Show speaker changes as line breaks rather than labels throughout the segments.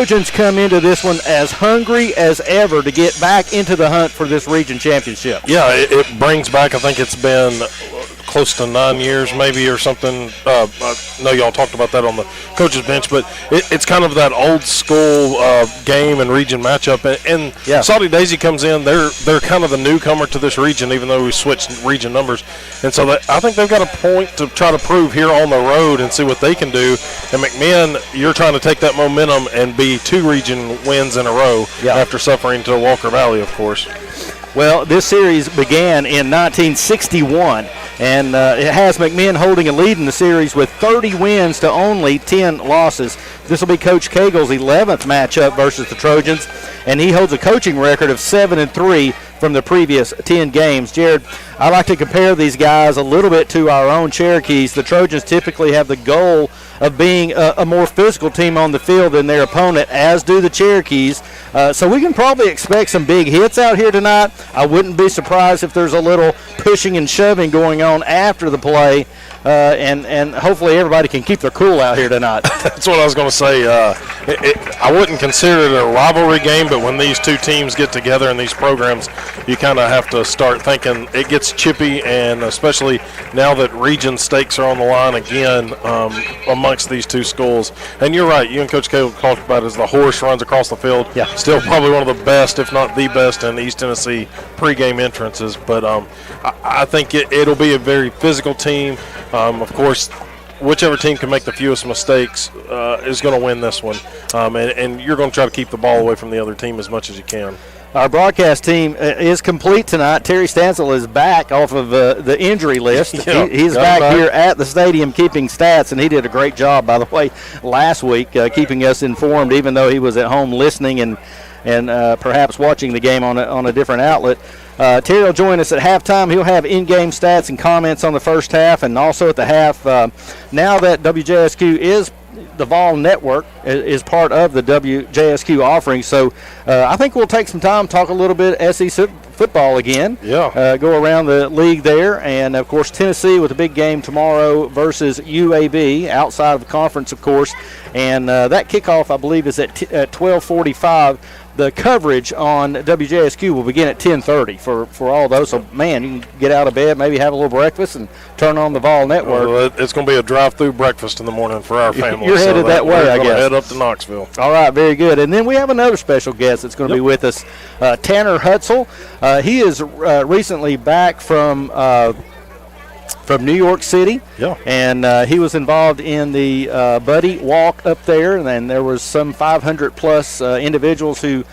Trojans come into this one as hungry as ever to get back into the hunt for this region championship.
Yeah, it brings back, I think it's been close to 9 years maybe or something. I know y'all talked about that on the coach's bench, but it's kind of that old school game and region matchup. And Soddy Daisy comes in, they're kind of the newcomer to this region, even though we switched region numbers. And so I think they've got a point to try to prove here on the road and see what they can do. And McMinn, you're trying to take that momentum and be 2 region wins in a row after suffering to Walker Valley, of course.
Well, this series began in 1961, and it has McMinn holding a lead in the series with 30 wins to only 10 losses. This will be Coach Cagle's 11th matchup versus the Trojans, and he holds a coaching record of 7-3 from the previous 10 games. Jared, I like to compare these guys a little bit to our own Cherokees. The Trojans typically have the goal of being a more physical team on the field than their opponent, as do the Cherokees. So we can probably expect some big hits out here tonight. I wouldn't be surprised if there's a little pushing and shoving going on after the play, and hopefully everybody can keep their cool out here tonight.
That's what I was going to say. I wouldn't consider it a rivalry game, but when these two teams get together in these programs, you kind of have to start thinking it gets chippy, and especially now that region stakes are on the line again amongst these two schools. And you're right, you and Coach Cable talked about it as the horse runs across the field.
Yeah.
Still probably one of the best, if not the best, in East Tennessee pregame entrances. But I think it'll be a very physical team. Of course, whichever team can make the fewest mistakes is going to win this one. And you're going to try to keep the ball away from the other team as much as you can.
Our broadcast team is complete tonight. Terry Stansel is back off of the injury list. He's back here at the stadium keeping stats, and he did a great job, by the way, last week keeping us informed, even though he was at home listening and perhaps watching the game on a different outlet. Terry will join us at halftime. He'll have in-game stats and comments on the first half, and also at the half. Now that WJSQ is the Vol Network is part of the WJSQ offering, so I think we'll take some time, talk a little bit SEC football again. Go around the league there, and of course Tennessee with a big game tomorrow versus UAB outside of the conference, of course, and that kickoff I believe is at 12:45. The coverage on WJSQ will begin at 10:30 for all those. So, man, you can get out of bed, maybe have a little breakfast, and turn on the Vol Network.
Well, it's going to be a drive-through breakfast in the morning for our family.
You're headed that way, I guess.
We're head up to Knoxville.
All right, very good. And then we have another special guest that's going to be with us, Tanner Hutzel. He is recently back from New York City, and he was involved in the Buddy Walk up there, and then there was some 500-plus individuals who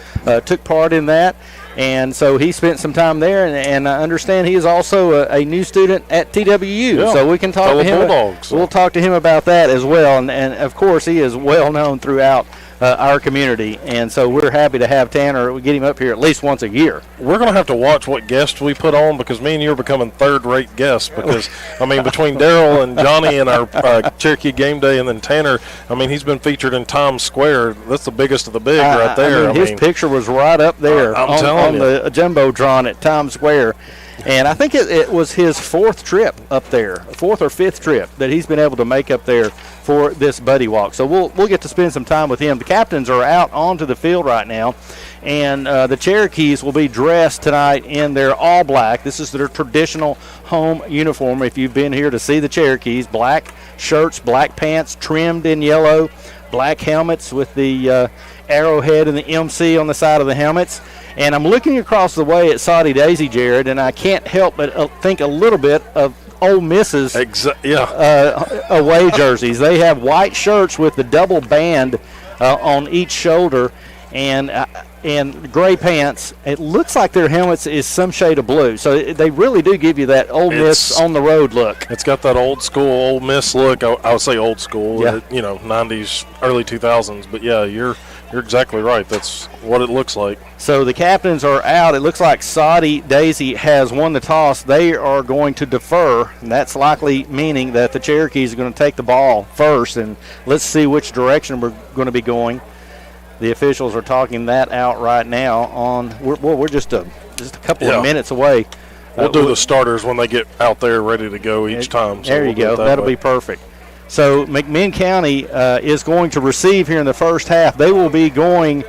took part in that, and so he spent some time there, and I understand he is also a new student at TWU, so we can talk to him. We'll talk to him about that as well, and of course he is well known throughout our community, and so we're happy to have Tanner. We get him up here at least once a year.
We're going to have to watch what guests we put on, because me and you are becoming third-rate guests, because, I mean, between Daryl and Johnny and our Cherokee Game Day, and then Tanner, I mean, he's been featured in Times Square. That's the biggest of the big right there.
His picture was right up there on the Jumbotron at Times Square. And I think it was his fourth trip up there, fourth or fifth trip that he's been able to make up there for this Buddy Walk. So we'll get to spend some time with him. The captains are out onto the field right now, and the Cherokees will be dressed tonight in their all black. This is their traditional home uniform. If you've been here to see the Cherokees, black shirts, black pants trimmed in yellow, black helmets with the arrowhead and the MC on the side of the helmets. And I'm looking across the way at Soddy Daisy, Jared, and I can't help but think a little bit of Ole Miss's away jerseys. They have white shirts with the double band on each shoulder and gray pants. It looks like their helmets is some shade of blue. So they really do give you that Ole Miss on-the-road look.
It's got that old-school Ole Miss look. I would say old school, 90s, early 2000s. But, yeah, you're exactly right. That's what it looks like.
So the captains are out. It looks like Soddy Daisy has won the toss. They are going to defer, and that's likely meaning that the Cherokees are going to take the ball first, and let's see which direction we're going to be going. The officials are talking that out right now. We're just a couple of minutes away.
We'll do the starters when they get out there ready to go each time. So
there you go. That'll be perfect. So McMinn County is going to receive here in the first half. They will be going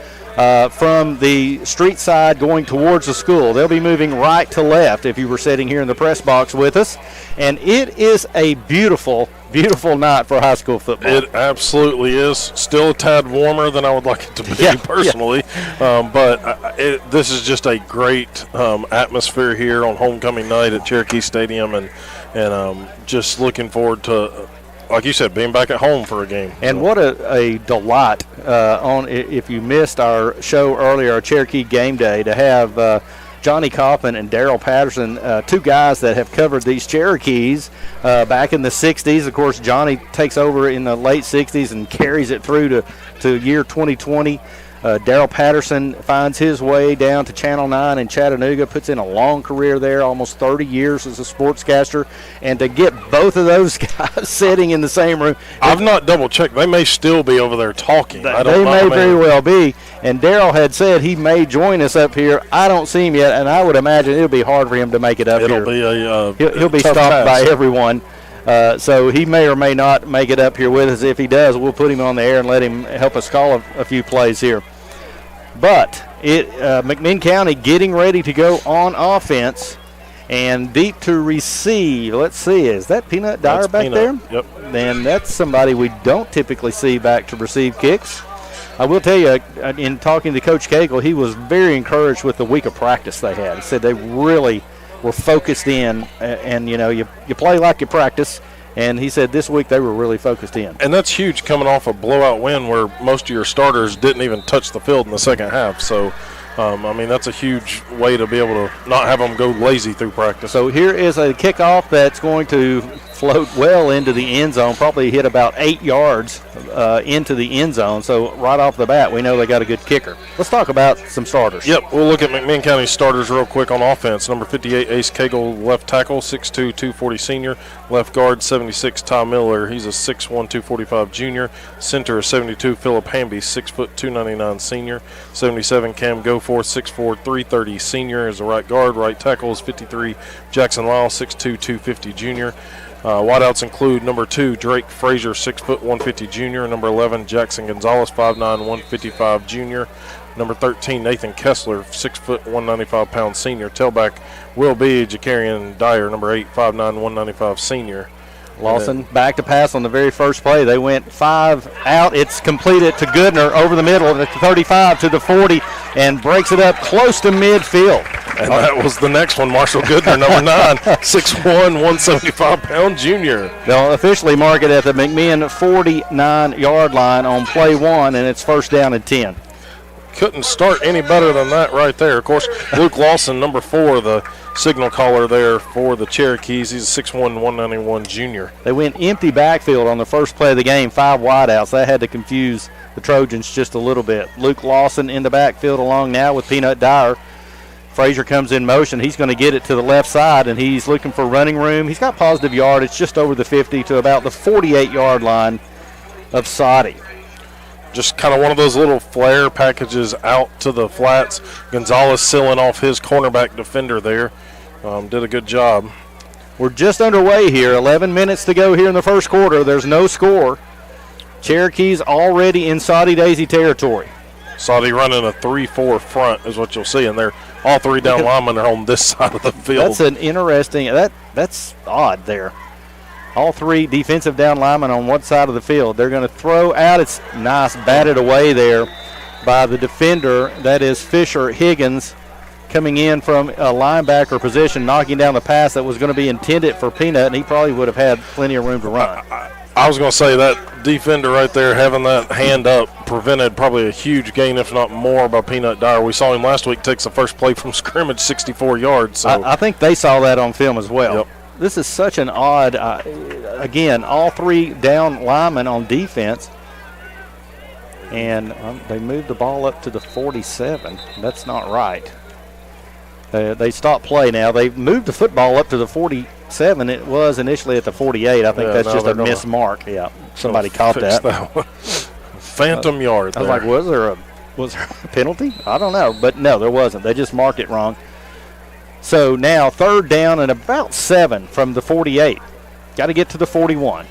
from the street side going towards the school. They'll be moving right to left if you were sitting here in the press box with us. And it is a beautiful, beautiful night for high school football.
It absolutely is. Still a tad warmer than I would like it to be personally. Yeah. But this is just a great atmosphere here on homecoming night at Cherokee Stadium. And just looking forward to, like you said, being back at home for a game.
And what a delight if you missed our show earlier, our Cherokee Game Day, to have Johnny Coppin and Daryl Patterson, two guys that have covered these Cherokees back in the 60s. Of course, Johnny takes over in the late 60s and carries it through to year 2020. Daryl Patterson finds his way down to Channel 9 in Chattanooga, puts in a long career there, almost 30 years as a sportscaster. And to get both of those guys sitting in the same room.
I've not double-checked. They may still be over there talking.
They may very well be. And Daryl had said he may join us up here. I don't see him yet, and I would imagine it'll be hard for him to make it up here. He'll be stopped by everyone. So he may or may not make it up here with us. If he does, we'll put him on the air and let him help us call a few plays here. But McMinn County getting ready to go on offense and deep to receive. Let's see, is that Peanut Dyer back there?
Yep.
Then that's somebody we don't typically see back to receive kicks. I will tell you, in talking to Coach Cagle, he was very encouraged with the week of practice they had. He said they really were focused in, and you play like you practice. And he said this week they were really focused in.
And that's huge coming off a blowout win where most of your starters didn't even touch the field in the second half. So, that's a huge way to be able to not have them go lazy through practice.
So here is a kickoff that's going to float well into the end zone, probably hit about 8 yards into the end zone. So right off the bat, we know they got a good kicker. Let's talk about some starters.
Yep, we'll look at McMinn County starters real quick on offense. Number 58, Ace Cagle, left tackle, 6'2", 240 senior. Left guard, 76, Ty Miller. He's a 6'1", 245 junior. Center is 72, Philip Hamby, 6 foot 299 senior. 77, Cam Goforth, 6'4", 330 senior is a right guard. Right tackle is 53, Jackson Lyle, 6'2", 250 junior. Wideouts include number 2, Drake Frazier, 6 foot 150 junior. Number 11, Jackson Gonzalez, 5'9", 155 junior. Number 13, Nathan Kessler, 6 foot 195 pound senior. Tailback will be Jacarian Dyer, number 8, 5'9", 195 senior.
Lawson back to pass on the very first play. They went 5 out. It's completed to Goodner over the middle at the 35 to the 40 and breaks it up close to midfield.
And that was the next one, Marshall Goodner, number 9, 6'1", 175-pound junior.
They'll officially mark it at the McMinn 49-yard line on play 1, and it's first down and 10.
Couldn't start any better than that right there. Of course, Luke Lawson, number 4, the signal caller there for the Cherokees. He's a 6'1", 191 junior.
They went empty backfield on the first play of the game, 5 wideouts. That had to confuse the Trojans just a little bit. Luke Lawson in the backfield along now with Peanut Dyer. Frazier comes in motion. He's going to get it to the left side, and he's looking for running room. He's got positive yardage just over the 50 to about the 48-yard line of Soddy.
Just kind of one of those little flare packages out to the flats. Gonzalez sealing off his cornerback defender there. Did a good job.
We're just underway here. 11 minutes to go here in the first quarter. There's no score. Cherokees already in Soddy Daisy territory.
Soddy running a 3-4 front is what you'll see, and they're all 3 down linemen are on this side of the field.
That's an interesting. That's odd there. All 3 defensive down linemen on one side of the field. They're going to throw out. It's nice, batted away there by the defender. That is Fisher Higgins coming in from a linebacker position, knocking down the pass that was going to be intended for Peanut, and he probably would have had plenty of room to run.
I was going to say that defender right there having that hand up prevented probably a huge gain, if not more, by Peanut Dyer. We saw him last week takes the first play from scrimmage, 64 yards. So.
I think they saw that on film as well.
Yep.
This is such an odd, again, all 3 down linemen on defense. And they moved the ball up to the 47. That's not right. They stopped play now. They moved the football up to the 47. It was initially at the 48. I think that's just a missed mark. Yeah, somebody caught that.
Phantom yard.
I was like, was there a penalty? I don't know. But, no, there wasn't. They just marked it wrong. So now 3rd down and about 7 from the 48. Got to get to the 41.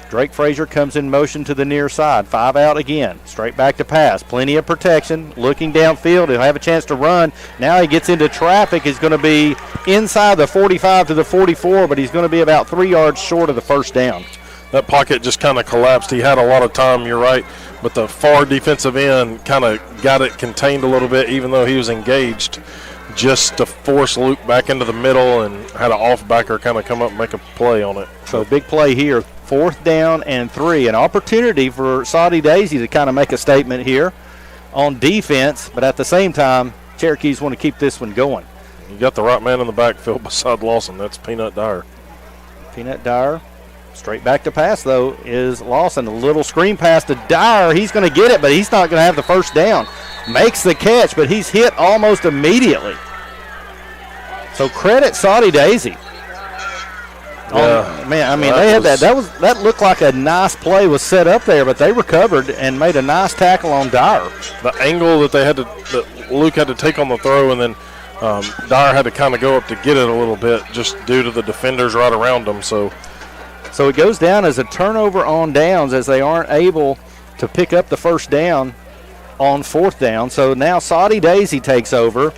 Drake Frazier comes in motion to the near side. 5 out again. Straight back to pass. Plenty of protection. Looking downfield. He'll have a chance to run. Now he gets into traffic. He's going to be inside the 45 to the 44, but he's going to be about 3 yards short of the first down.
That pocket just kind of collapsed. He had a lot of time, you're right, but the far defensive end kind of got it contained a little bit, even though he was engaged, just to force Luke back into the middle and had an off-backer kind of come up and make a play on it.
So big play here. 4th down and 3. An opportunity for Soddy Daisy to kind of make a statement here on defense, but at the same time, Cherokees want to keep this one going.
You got the right man in the backfield beside Lawson. That's Peanut Dyer.
Peanut Dyer. Straight back to pass, though, is Lawson. A little screen pass to Dyer. He's going to get it, but he's not going to have the first down. Makes the catch, but he's hit almost immediately. So credit Soddy Daisy.
Yeah.
Man, I mean, they had that. That looked like a nice play was set up there, but they recovered and made a nice tackle on Dyer.
The angle that Luke had to take on the throw, and then Dyer had to kind of go up to get it a little bit just due to the defenders right around him. So
it goes down as a turnover on downs as they aren't able to pick up the first down on 4th down. So now Soddy Daisy takes over,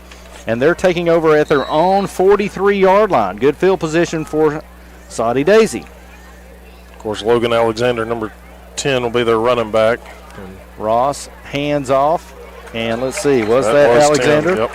and they're taking over at their own 43-yard line. Good field position for Soddy Daisy.
Of course, Logan Alexander, number 10, will be their running back.
And Ross hands off, and let's see, was that Alexander?
10, yep.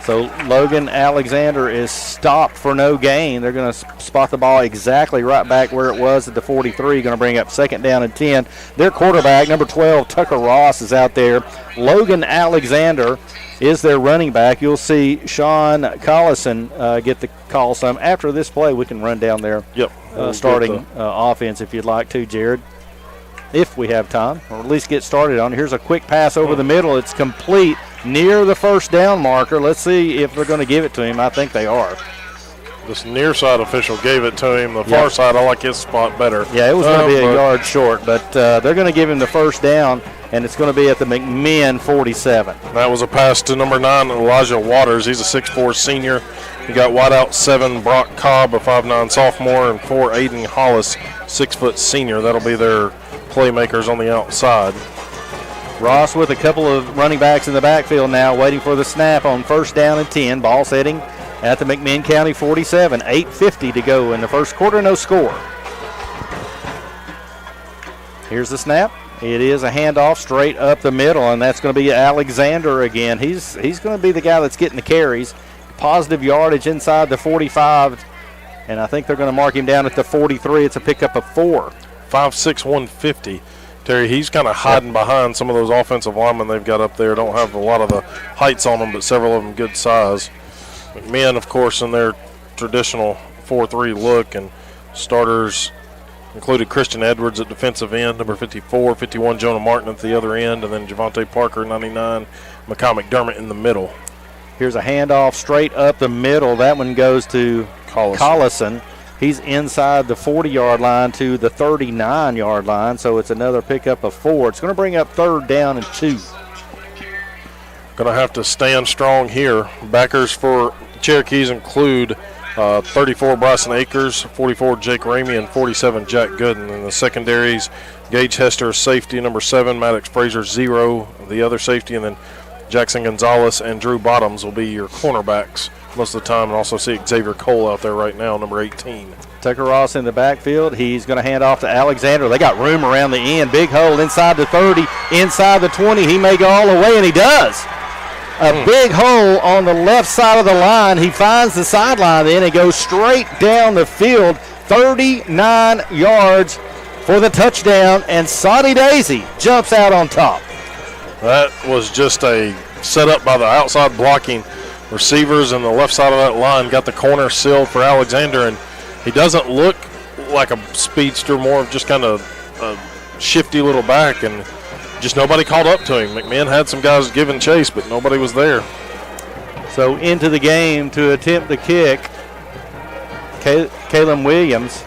So Logan Alexander is stopped for no gain. They're going to spot the ball exactly right back where it was at the 43, going to bring up 2nd down and 10. Their quarterback, number 12, Tucker Ross, is out there. Logan Alexander is their running back. You'll see Sean Collison get the call some. After this play, we can run down there.
Yep.
Starting offense if you'd like to, Jared, if we have time, or at least get started on it. Here's a quick pass over the middle. It's complete near the first down marker. Let's see if they're going to give it to him. I think they are.
This near side official gave it to him. The far side, I like his spot better.
Yeah, it was going to be a yard short, but they're going to give him the first down, and it's going to be at the McMinn 47.
That was a pass to number 9, Elijah Waters. He's a 6'4 senior. You got wideout 7, Brock Cobb, a 5'9 sophomore, and 4, Aiden Hollis, 6' senior. That'll be their playmakers on the outside.
Ross with a couple of running backs in the backfield now, waiting for the snap on 1st down and 10. Ball setting at the McMinn County 47. 8:50 to go in the first quarter, no score. Here's the snap. It is a handoff straight up the middle, and that's going to be Alexander again. He's going to be the guy that's getting the carries. Positive yardage inside the 45, and I think they're going to mark him down at the 43. It's a pickup of 4.
5'6", 150. Terry, he's kind of hiding behind some of those offensive linemen they've got up there. Don't have a lot of the heights on them, but several of them good size. McMinn, of course, in their traditional 4-3 look, and starters included Christian Edwards at defensive end, number 54, 51 Jonah Martin at the other end, and then Javante Parker, 99, Mekhi McDermott in the middle.
Here's a handoff straight up the middle. That one goes to Collison. He's inside the 40-yard line to the 39-yard line, so it's another pickup of 4. It's going to bring up 3rd down and 2.
Going to have to stand strong here. Backers for Cherokees include 34 Bryson Akers, 44 Jake Ramey, and 47 Jack Gooden. In the secondaries, Gage Hester, safety, number 7, Maddox Frazier, 0, the other safety, and then Jackson Gonzalez and Drew Bottoms will be your cornerbacks most of the time, and also see Xavier Cole out there right now, number 18.
Tucker Ross in the backfield. He's going to hand off to Alexander. They got room around the end. Big hole inside the 30, inside the 20. He may go all the way, and he does. A big hole on the left side of the line. He finds the sideline then. He goes straight down the field, 39 yards for the touchdown, and Soddy Daisy jumps out on top.
That was just a setup by the outside blocking receivers, and the left side of that line got the corner sealed for Alexander, and he doesn't look like a speedster, more of just kind of a shifty little back, and just nobody called up to him. McMinn had some guys giving chase, but nobody was there.
So into the game to attempt the kick, Caleb Williams.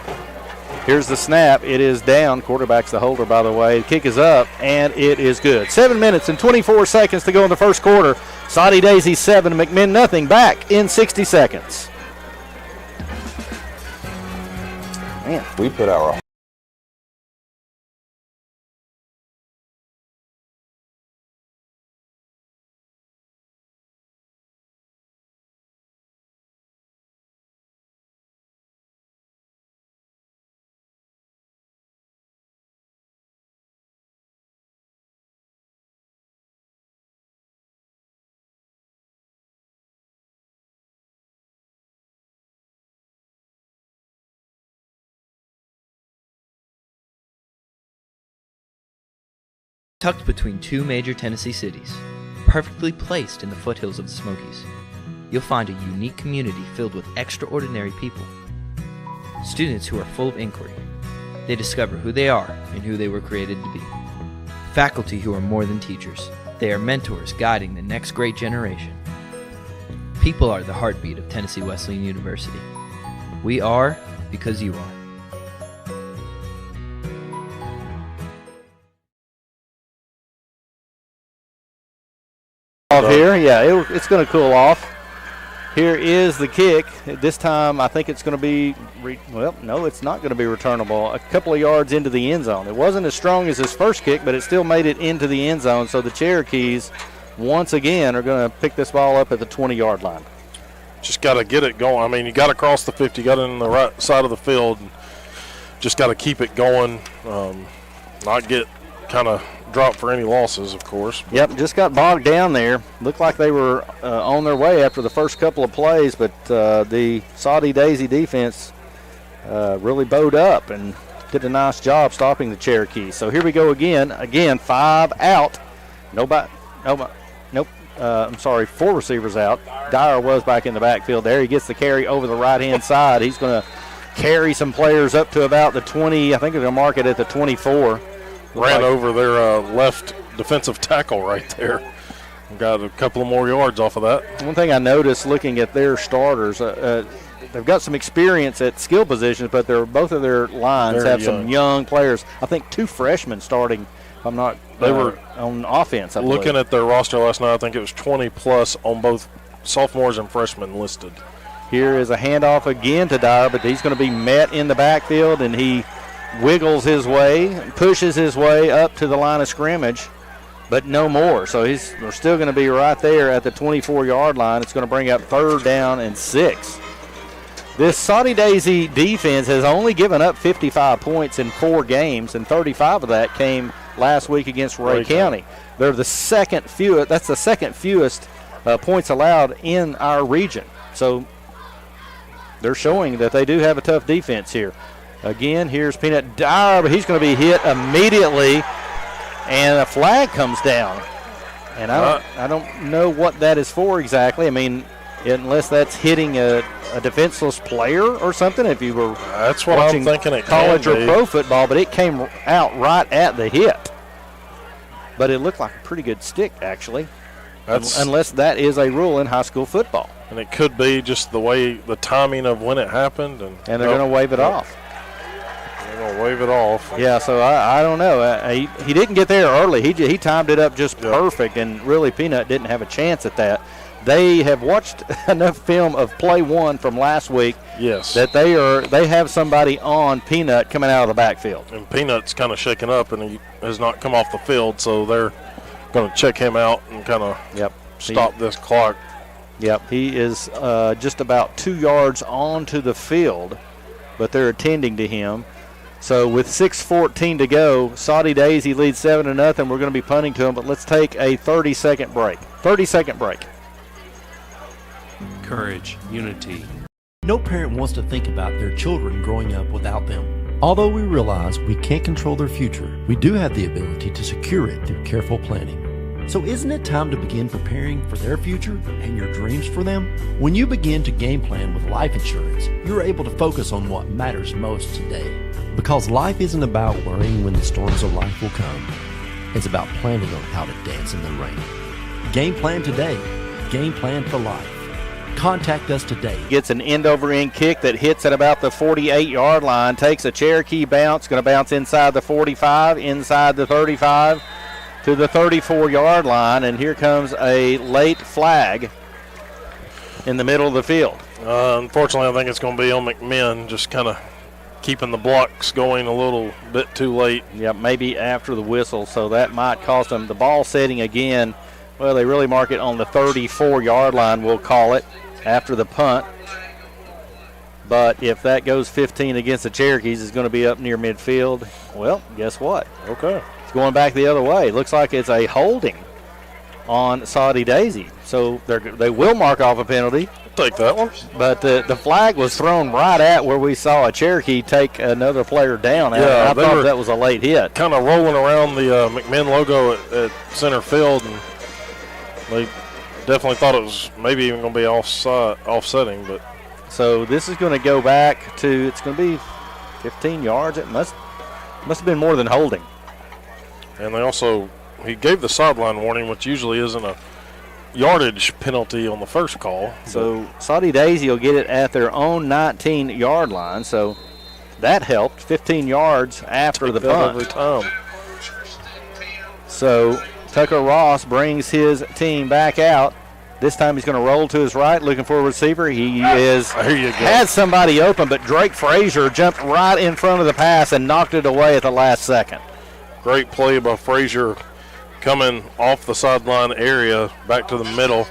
Here's the snap. It is down. Quarterback's the holder, by the way. The kick is up, and it is good. 7 minutes and 24 seconds to go in the first quarter. Soddy Daisy 7, McMinn nothing. Back in 60 seconds.
Man, we put our Tucked between two major Tennessee cities, perfectly placed in the foothills of the Smokies, you'll find a unique community filled with extraordinary people. Students who are full of inquiry. They discover who they are and who they were created to be. Faculty who are more than teachers. They are mentors guiding the next great generation. People are the heartbeat of Tennessee Wesleyan University. We are because you are.
Here, yeah, it's going to cool off. Here is the kick. This time, I think it's going to be, no, it's not going to be returnable. A couple of yards into the end zone. It wasn't as strong as his first kick, but it still made it into the end zone. So the Cherokees, once again, are going to pick this ball up at the 20-yard line.
Just got to get it going. I mean, you got to cross the 50, got it in the right side of the field. Just got to keep it going, not get kind of dropped for any losses, of course.
Yep, just got bogged down there. Looked like they were on their way after the first couple of plays, but the Soddy Daisy defense really bowed up and did a nice job stopping the Cherokees. So here we go again. Again, 5 out. Four receivers out. Dyer was back in the backfield there. He gets the carry over the right-hand side. He's going to carry some players up to about the 20. I think they're going to mark it at the 24.
Ran over their left defensive tackle right there. Got a couple of more yards off of that.
One thing I noticed looking at their starters, they've got some experience at skill positions, but both of their lines have some young players. I think 2 freshmen starting. I'm not. They were on offense. I
looking at their roster last night. I think it was 20+ on both sophomores and freshmen listed.
Here is a handoff again to Dyer, but he's going to be met in the backfield, and he wiggles his way, pushes his way up to the line of scrimmage, but no more. So we're still going to be right there at the 24-yard line. It's going to bring up 3rd down and 6. This Soddy Daisy defense has only given up 55 points in 4 games, and 35 of that came last week against Ray County. They're the second fewest. That's the second fewest points allowed in our region. So they're showing that they do have a tough defense here. Again, here's Peanut Dyer, but he's going to be hit immediately, and a flag comes down. And I don't know what that is for exactly. I mean, unless that's hitting a defenseless player or something. If you were
that's what I'm thinking it
college
can
or pro football, but it came out right at the hit. But it looked like a pretty good stick, actually. Unless that is a rule in high school football.
And it could be just the timing of when it happened. And
they're going to wave it off.
They're going to wave it off.
Yeah, so I don't know. He didn't get there early. He timed it up just perfect, and really Peanut didn't have a chance at that. They have watched enough film of play 1 from last week that they have somebody on Peanut coming out of the backfield.
And Peanut's kind of shaken up, and he has not come off the field, so they're going to check him out and kind of stop this clock.
Yep, he is just about 2 yards onto the field, but they're attending to him. So with 6:14 to go, Soddy Daisy leads 7-0. We're going to be punting to him, but let's take a 30-second break. 30-second break.
Courage, unity. No parent wants to think about their children growing up without them. Although we realize we can't control their future, we do have the ability to secure it through careful planning. So isn't it time to begin preparing for their future and your dreams for them? When you begin to game plan with life insurance, you're able to focus on what matters most today. Because life isn't about worrying when the storms of life will come. It's about planning on how to dance in the rain. Game plan today. Game plan for life. Contact us today.
Gets an end-over-end kick that hits at about the 48-yard line. Takes a Cherokee bounce. Going to bounce inside the 45, inside the 35, to the 34-yard line. And here comes a late flag in the middle of the field.
Unfortunately, I think it's going to be on McMinn, just kind of keeping the blocks going a little bit too late.
Yeah, maybe after the whistle, so that might cost them. The ball setting again, well, they really mark it on the 34-yard line, we'll call it, after the punt. But if that goes 15 against the Cherokees, it's going to be up near midfield. Well, guess what?
Okay.
It's going back the other way. Looks like it's a holding on Soddy Daisy. So they will mark off a penalty.
take that one.
But the flag was thrown right at where we saw a Cherokee take another player down.
Yeah,
I thought that was a late hit.
Kind of rolling around the McMinn logo at center field, and they definitely thought it was maybe even going to be offsetting. But
so this is going to go back to, it's going to be 15 yards. It must have been more than holding.
And he gave the sideline warning, which usually isn't a yardage penalty on the first call.
So Soddy Daisy will get it at their own 19-yard line. So that helped, 15 yards after the punt.
Every time.
So Tucker Ross brings his team back out. This time he's going to roll to his right, looking for a receiver. He had somebody open, but Drake Frazier jumped right in front of the pass and knocked it away at the last second.
Great play by Frazier, coming off the sideline area back to the middle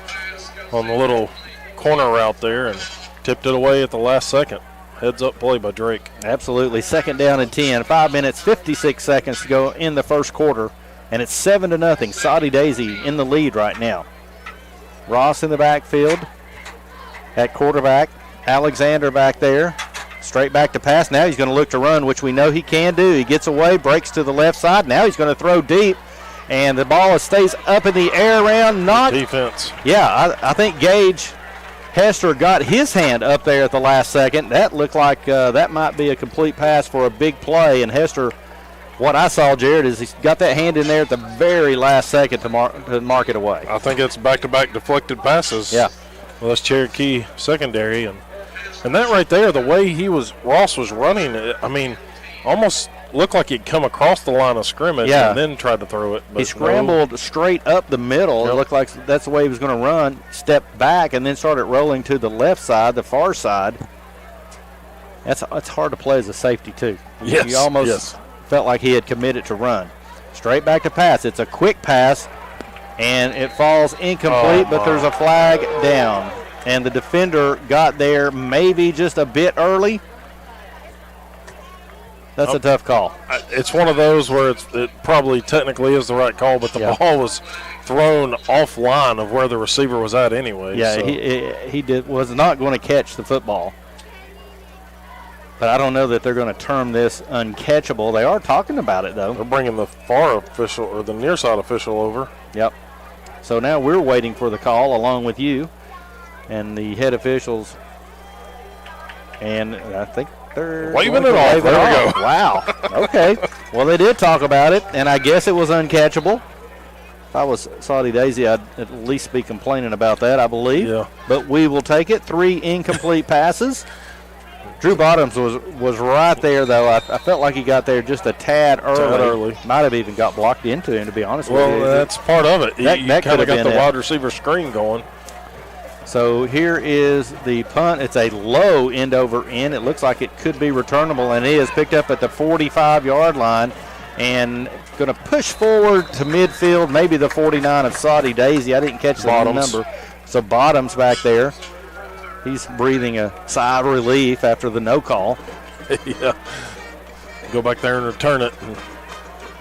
on the little corner route there and tipped it away at the last second. Heads up play by Drake.
Absolutely. 2nd down and 10. 5 minutes, 56 seconds to go in the first quarter, and it's 7-0. Soddy Daisy in the lead right now. Ross in the backfield at quarterback. Alexander back there. Straight back to pass. Now he's going to look to run, which we know he can do. He gets away, breaks to the left side. Now he's going to throw deep, and the ball stays up in the air around.
Defense.
Yeah, I think Gage Hester got his hand up there at the last second. That looked like that might be a complete pass for a big play, and Hester, what I saw, Jared, is he's got that hand in there at the very last second to mark it away.
I think it's back-to-back deflected passes.
Yeah.
Well, that's Cherokee secondary, and that right there, the way Ross was running, I mean, almost looked like he'd come across the line of scrimmage and then tried to throw it. But
he scrambled straight up the middle. Yep. It looked like that's the way he was going to run, stepped back, and then started rolling to the left side, the far side. That's hard to play as a safety, too.
Yes.
You almost felt like he had committed to run. Straight back to pass. It's a quick pass, and it falls incomplete, but there's a flag down. And the defender got there maybe just a bit early. That's a tough call.
It's one of those where it probably technically is the right call, but the ball was thrown offline of where the receiver was at anyway.
Yeah,
so.
he was not going to catch the football. But I don't know that they're going to term this uncatchable. They are talking about it, though.
They're bringing the far official or the near side official over.
Yep. So now we're waiting for the call along with you and the head officials. And I think they're
waving it off. There we go.
Wow. Okay. Well, they did talk about it, and I guess it was uncatchable. If I was Soddy Daisy, I'd at least be complaining about that, I believe.
Yeah.
But we will take it. 3 incomplete passes. Drew Bottoms was right there, though. I felt like he got there just a tad early. Might have even got blocked into him, to be honest with you.
Well, that's part of it.
That
kind of got the wide receiver screen going.
So here is the punt. It's a low end over end. It looks like it could be returnable, and it is picked up at the 45-yard line and going to push forward to midfield, maybe the 49 of Soddy Daisy. I didn't catch the number. So Bottoms back there. He's breathing a sigh of relief after the no call.
Yeah. Go back there and return it and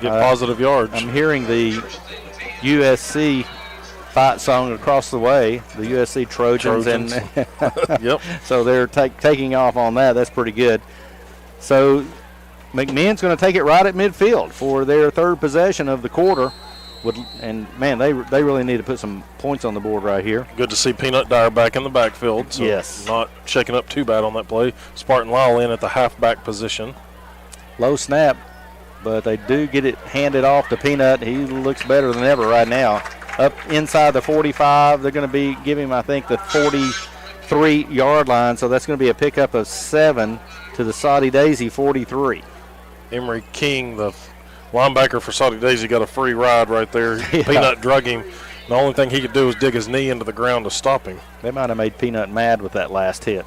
get positive yards.
I'm hearing the USC fight song across the way, the USC Trojans. And
yep.
So they're taking off on that. That's pretty good. So McMinn's going to take it right at midfield for their third possession of the quarter. And, man, they really need to put some points on the board right here.
Good to see Peanut Dyer back in the backfield. So
yes.
Not shaking up too bad on that play. Spartan Lyle in at the halfback position.
Low snap, but they do get it handed off to Peanut. He looks better than ever right now. Up inside the 45, they're going to be giving him, I think, the 43-yard line. So that's going to be a pickup of 7 to the Soddy Daisy 43.
Emery King, the linebacker for Soddy Daisy, got a free ride right there. Yeah. Peanut drug him. The only thing he could do was dig his knee into the ground to stop him.
They might have made Peanut mad with that last hit.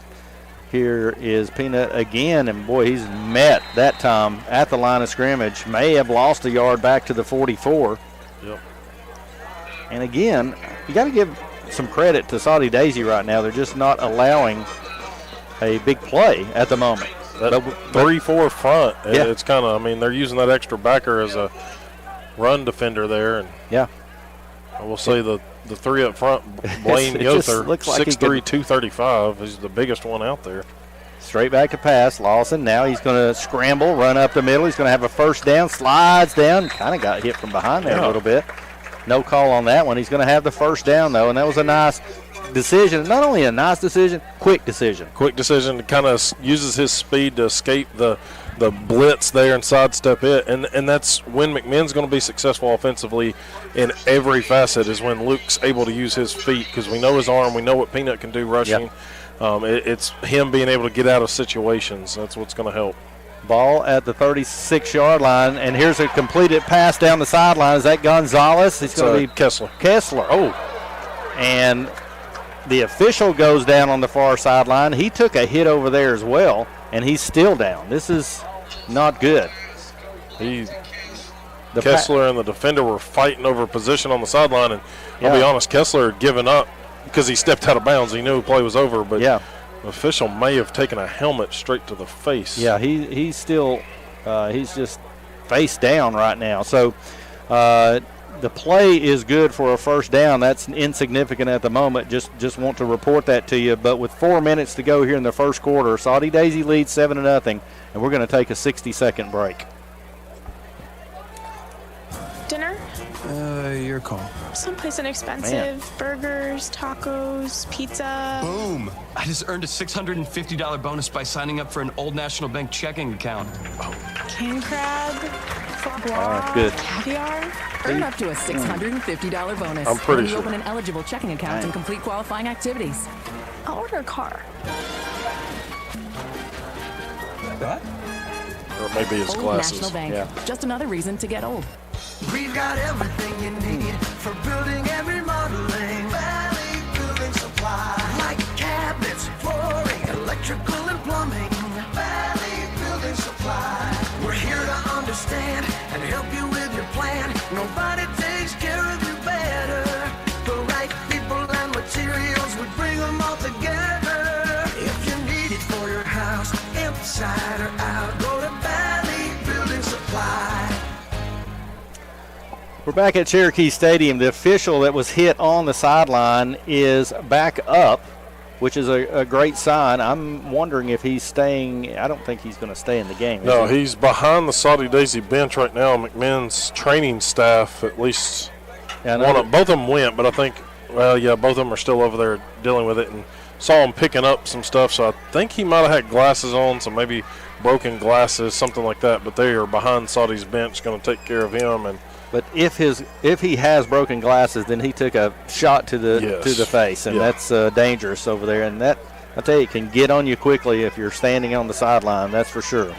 Here is Peanut again, and, boy, he's met that time at the line of scrimmage. May have lost a yard back to the 44.
Yep. And,
again, you got to give some credit to Soddy Daisy right now. They're just not allowing a big play at the moment.
That 3-4 front, it's kind of, I mean, they're using that extra backer as a run defender there. And
yeah.
I will say the the three up front, Blaine Yother,
looks like
6'3", 235. He's the biggest one out there.
Straight back to pass. Lawson, now he's going to scramble, run up the middle. He's going to have a first down, slides down. Kind of got hit from behind there a little bit. No call on that one. He's going to have the first down, though, and that was a nice decision. Not only a nice decision, quick decision.
Quick decision. Kind of uses his speed to escape the blitz there and sidestep it. And that's when McMinn's going to be successful offensively in every facet, is when Luke's able to use his feet, because we know his arm. We know what Peanut can do rushing.
Yep.
It's him being able to get out of situations. That's what's going to help.
Ball at the 36-yard line, and here's a completed pass down the sideline. Is that Gonzalez? It's going to be
Kessler.
Oh, and the official goes down on the far sideline. He took a hit over there as well, and he's still down. This is not good.
Kessler and the defender were fighting over position on the sideline, and I'll be honest, Kessler had given up because he stepped out of bounds. He knew the play was over, but the official may have taken a helmet straight to the face.
Yeah, he's still he's just face down right now. So the play is good for a first down. That's insignificant at the moment. Just want to report that to you. But with 4 minutes to go here in the first quarter, Soddy Daisy leads 7-0, and we're going to take a 60-second break.
Dinner?
Your call.
Someplace inexpensive.
Man.
Burgers, tacos, pizza.
Boom! I just earned a $650 bonus by signing up for an Old National Bank checking account.
King crab, foie gras,
good.
caviar.
Earn up to a $650 bonus
I'm pretty
when you
sure.
open an eligible checking account and complete qualifying activities.
I'll order a car.
What?
Or maybe his
Old
glasses.
National Bank. Just another reason to get old.
We've got everything you need for building and remodeling. Valley Building Supply. Like cabinets, flooring, electrical and plumbing. Valley Building Supply. We're here to understand and help you with your plan. Nobody takes care of you better. The right people and materials, we bring them all together. If you need it for your house, inside or out, go to Valley Building Supply.
We're back at Cherokee Stadium. The official that was hit on the sideline is back up, which is a great sign. I'm wondering if he's staying. I don't think he's going to stay in the game.
No, he's behind the Soddy Daisy bench right now. McMinn's training staff, at least both of them went, but I think, both of them are still over there dealing with it, and saw him picking up some stuff. So I think he might have had glasses on, so maybe broken glasses, something like that. But they are behind Soddy's bench, going to take care of him.
But if he has broken glasses, then he took a shot to the face, and that's dangerous over there. And that, I tell you, it can get on you quickly if you're standing on the sideline. That's for sure.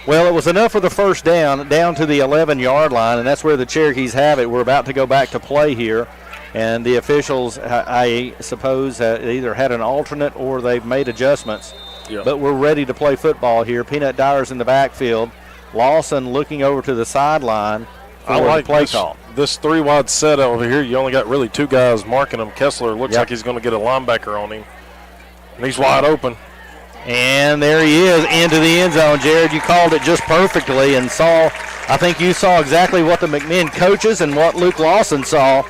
Well, it was enough for the first down to the 11-yard line, and that's where the Cherokees have it. We're about to go back to play here, and the officials, I suppose, either had an alternate or they've made adjustments.
Yeah.
But we're ready to play football here. Peanut Dyer's in the backfield. Lawson looking over to the sideline.
I like
play call.
This three-wide set over here. You only got really two guys marking him. Kessler looks like he's going to get a linebacker on him. And he's wide open.
And there he is into the end zone. Jared, you called it just perfectly and I think you saw exactly what the McMinn coaches and what Luke Lawson saw.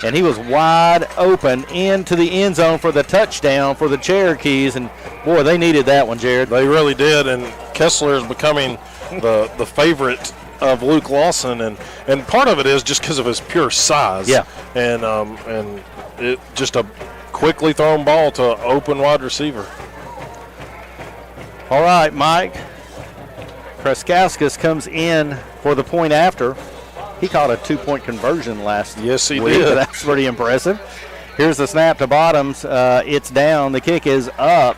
And he was wide open into the end zone for the touchdown for the Cherokees. And, boy, they needed that one, Jared.
They really did. And Kessler is becoming the favorite of Luke Lawson, and part of it is just because of his pure size.
Yeah.
And it just a quickly thrown ball to open wide receiver.
All right, Mike. Kraskauskas comes in for the point after. He caught a 2-point conversion last week.
Yes, he did.
That's pretty impressive. Here's the snap to Bottoms. It's down. The kick is up.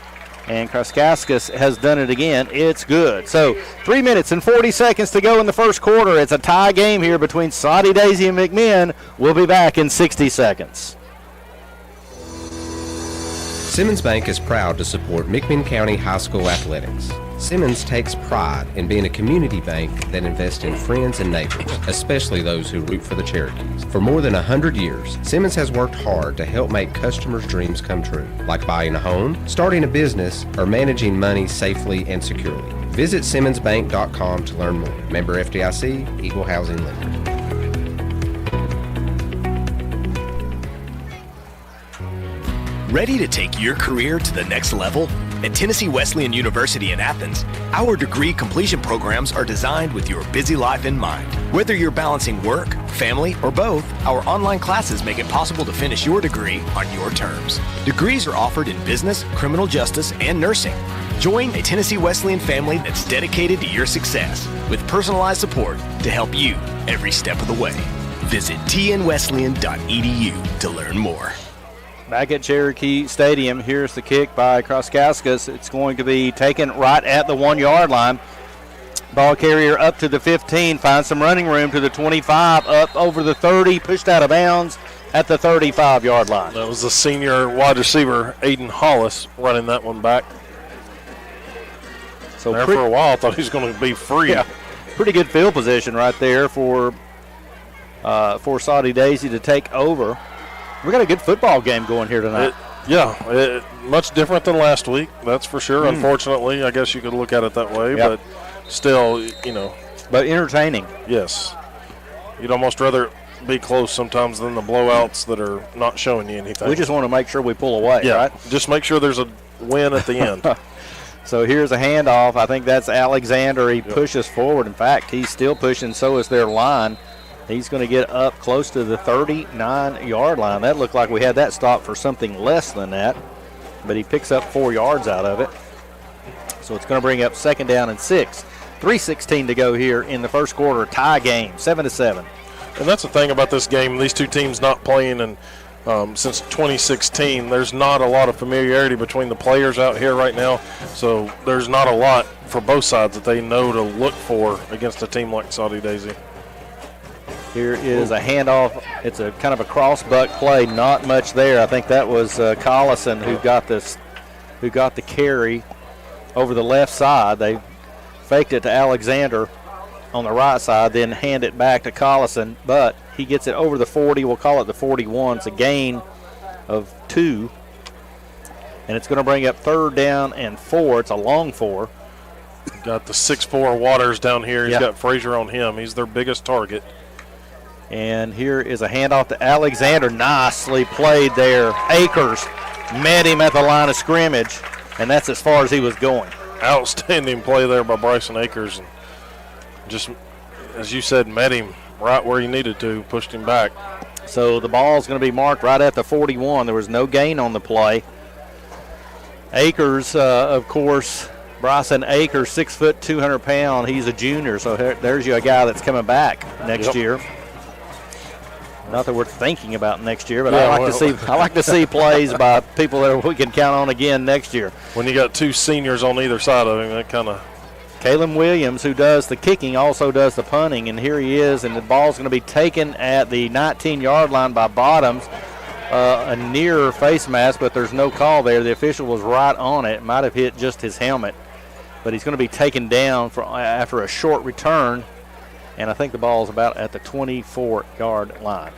And Kraskauskas has done it again. It's good. So 3 minutes and 40 seconds to go in the first quarter. It's a tie game here between Soddy Daisy and McMinn. We'll be back in 60 seconds.
Simmons Bank is proud to support McMinn County High School athletics. Simmons takes pride in being a community bank that invests in friends and neighbors, especially those who root for the Cherokees. For more than 100 years, Simmons has worked hard to help make customers' dreams come true, like buying a home, starting a business, or managing money safely and securely. Visit SimmonsBank.com to learn more. Member FDIC, Equal Housing Lender.
Ready to take your career to the next level? At Tennessee Wesleyan University in Athens, our degree completion programs are designed with your busy life in mind. Whether you're balancing work, family, or both, our online classes make it possible to finish your degree on your terms. Degrees are offered in business, criminal justice, and nursing. Join a Tennessee Wesleyan family that's dedicated to your success with personalized support to help you every step of the way. Visit tnwesleyan.edu to learn more.
Back at Cherokee Stadium, here's the kick by Kroskauskas. It's going to be taken right at the 1 yard line. Ball carrier up to the 15, finds some running room to the 25, up over the 30, pushed out of bounds at the 35 yard line.
That was the senior wide receiver, Aiden Hollis, running that one back.
So
there for a while, I thought he was going to be free.
Yeah, pretty good field position right there for Soddy Daisy to take over. We got a good football game going here tonight.
Much different than last week, that's for sure. Unfortunately, I guess you could look at it that way, but still,
But entertaining.
Yes. You'd almost rather be close sometimes than the blowouts that are not showing you anything.
We just want to make sure we pull away, right?
Just make sure there's a win at the end.
So here's a handoff. I think that's Alexander. He pushes forward. In fact, he's still pushing, so is their line. He's going to get up close to the 39-yard line. That looked like we had that stopped for something less than that, but he picks up 4 yards out of it. So it's going to bring up 2nd down and 6. 3:16 to go here in the first quarter. Tie game, 7-7.
And that's the thing about this game. These two teams not playing since 2016. There's not a lot of familiarity between the players out here right now, so there's not a lot for both sides that they know to look for against a team like Soddy Daisy.
Here is a handoff. It's a kind of a cross-buck play. Not much there. I think that was Collison who got the carry over the left side. They faked it to Alexander on the right side, then hand it back to Collison. But he gets it over the 40. We'll call it the 41. It's a gain of 2. And it's going to bring up 3rd down and 4. It's a long 4.
Got the 6'4" Waters down here. He's got Frazier on him. He's their biggest target.
And here is a handoff to Alexander. Nicely played there. Akers met him at the line of scrimmage, and that's as far as he was going.
Outstanding play there by Bryson Akers. And just, as you said, met him right where he needed to, pushed him back.
So the ball's going to be marked right at the 41. There was no gain on the play. Akers, of course, Bryson Akers, 6 foot, 200 pound. He's a junior, so there's you a guy that's coming back next year. Not that we're thinking about next year, but I like to see plays by people that we can count on again next year.
When you got 2 seniors on either side of him, that kind of.
Caleb Williams, who does the kicking, also does the punting, and here he is, and the ball's going to be taken at the 19-yard line by Bottoms. A near face mask, but there's no call there. The official was right on it. Might have hit just his helmet, but he's going to be taken down after a short return, and I think the ball is about at the 24-yard line.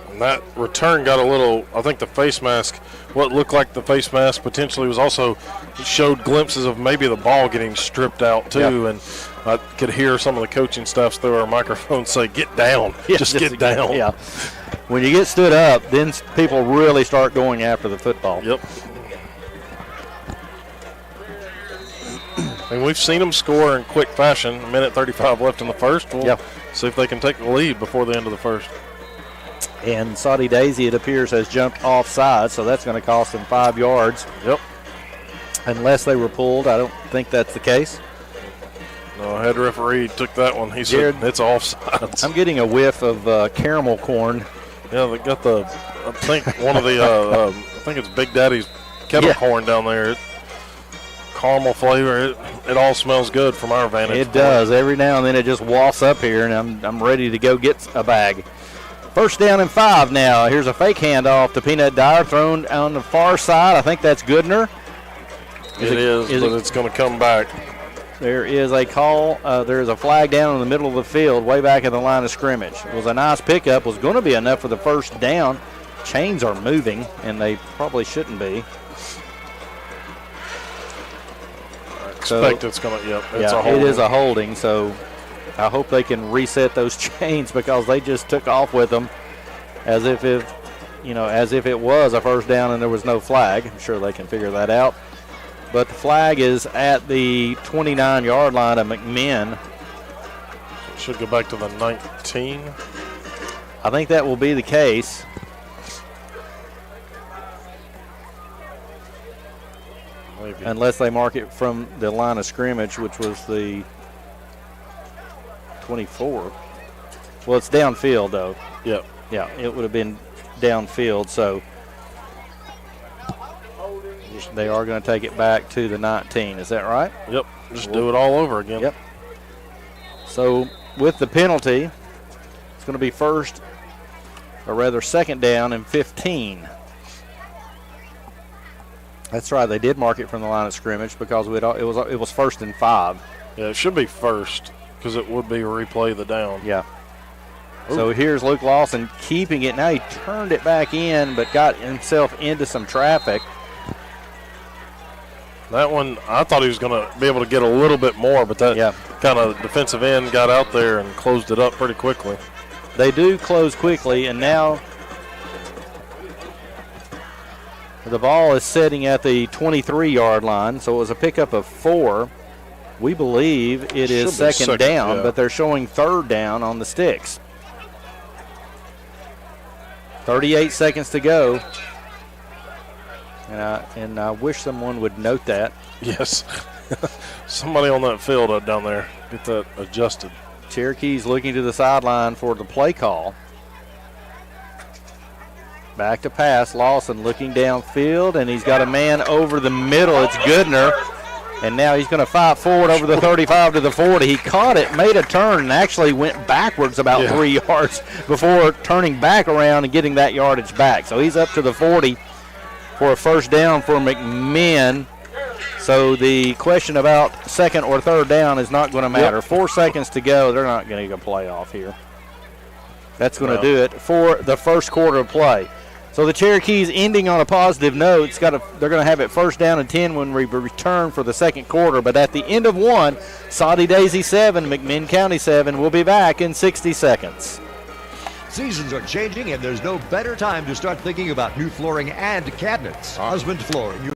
And that return got a little, I think the face mask, what looked like the face mask potentially was also showed glimpses of maybe the ball getting stripped out too. And I could hear some of the coaching staffs through our microphone say, get down, just get down.
Yeah. When you get stood up, then people really start going after the football.
Yep. And we've seen them score in quick fashion. A minute 35 left in the first. We'll see if they can take the lead before the end of the first.
And Soddy Daisy, it appears, has jumped offside, so that's going to cost them 5 yards.
Yep.
Unless they were pulled. I don't think that's the case.
No, head referee took that one. He said it's offside.
I'm getting a whiff of caramel corn.
Yeah, they got I think one of the, I think it's Big Daddy's kettle corn down there. Caramel flavor. It all smells good from our vantage point.
It does. Every now and then it just wafts up here, and I'm ready to go get a bag. 1st down and 5 now. Here's a fake handoff to Peanut Dyer, thrown on the far side. I think that's Goodner.
It is, but it's going to come back.
There is a call. There is a flag down in the middle of the field, way back at the line of scrimmage. It was a nice pickup. Was going to be enough for the 1st down. Chains are moving, and they probably shouldn't be.
I expect it's going to, it's a
holding. It is a holding, so I hope they can reset those chains because they just took off with them as if as if it was a first down and there was no flag. I'm sure they can figure that out. But the flag is at the 29-yard line of McMinn.
Should go back to the 19.
I think that will be the case.
Maybe.
Unless they mark it from the line of scrimmage, which was the 24. Well, it's downfield, though.
Yep.
Yeah, it would have been downfield, so they are going to take it back to the 19. Is that right?
Yep. Just do it all over again.
Yep. So with the penalty, it's going to be second down and 15. That's right. They did mark it from the line of scrimmage because it was 1st and 5.
Yeah, it should be first because it would be replay the down.
Yeah. Ooh. So here's Luke Lawson keeping it. Now he turned it back in but got himself into some traffic.
That one, I thought he was going to be able to get a little bit more, but that kind of defensive end got out there and closed it up pretty quickly.
They do close quickly, and now the ball is sitting at the 23-yard line, so it was a pickup of 4. We believe it is second down, but they're showing third down on the sticks. 38 seconds to go. And I wish someone would note that.
Yes. Somebody on that field down there, get that adjusted.
Cherokees looking to the sideline for the play call. Back to pass. Lawson looking downfield, and he's got a man over the middle. It's Goodner. And now he's going to fight forward over the 35 to the 40. He caught it, made a turn, and actually went backwards about 3 yards before turning back around and getting that yardage back. So he's up to the 40 for a first down for McMinn. So the question about second or third down is not going to matter. 4 seconds to go. They're not going to get a playoff here. That's going to do it for the first quarter of play. So the Cherokees ending on a positive note. They're going to have it first down and 10 when we return for the second quarter. But at the end of one, Soddy Daisy 7, McMinn County 7. We'll be back in 60 seconds.
Seasons are changing, and there's no better time to start thinking about new flooring and cabinets. Osmond Flooring.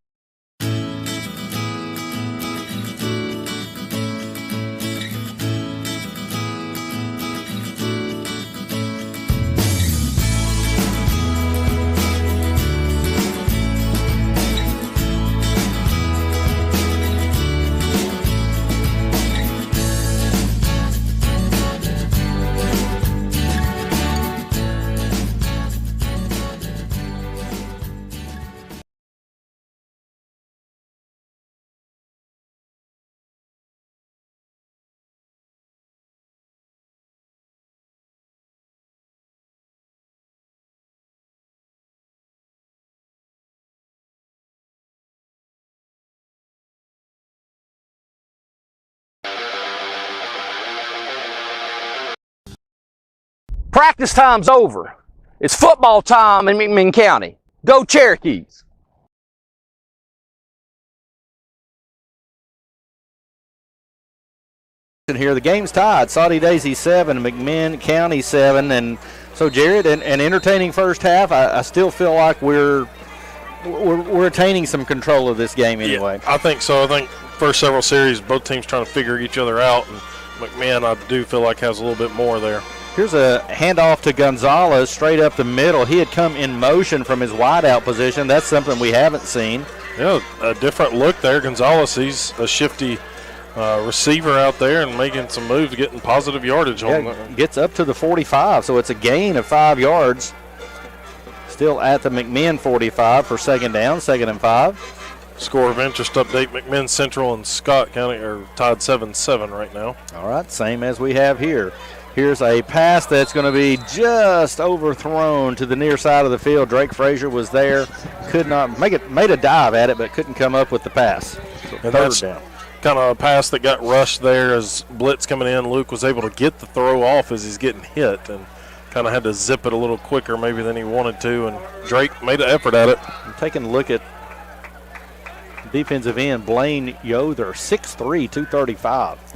Practice time's over. It's football time in McMinn County. Go Cherokees!
Here, the game's tied. Soddy Daisy 7, McMinn County 7, and so Jared, an entertaining first half. I still feel like we're attaining some control of this game anyway.
Yeah, I think so. I think first several series, both teams trying to figure each other out, and McMinn, I do feel like, has a little bit more there.
Here's a handoff to Gonzalez straight up the middle. He had come in motion from his wideout position. That's something we haven't seen.
Yeah, a different look there. Gonzalez, he's a shifty receiver out there and making some moves, getting positive yardage on that.
Gets up to the 45, so it's a gain of 5 yards. Still at the McMinn 45 for second down, 2nd and 5.
Score of interest update, McMinn Central and Scott County are tied 7-7 right now.
All right, same as we have here. Here's a pass that's going to be just overthrown to the near side of the field. Drake Frazier was there, could not made a dive at it, but couldn't come up with the pass. So
and
third down.
Kind of a pass that got rushed there as blitz coming in. Luke was able to get the throw off as he's getting hit and kind of had to zip it a little quicker maybe than he wanted to, and Drake made an effort at it.
I'm taking a look at defensive end Blaine Yother, 6'3", 235.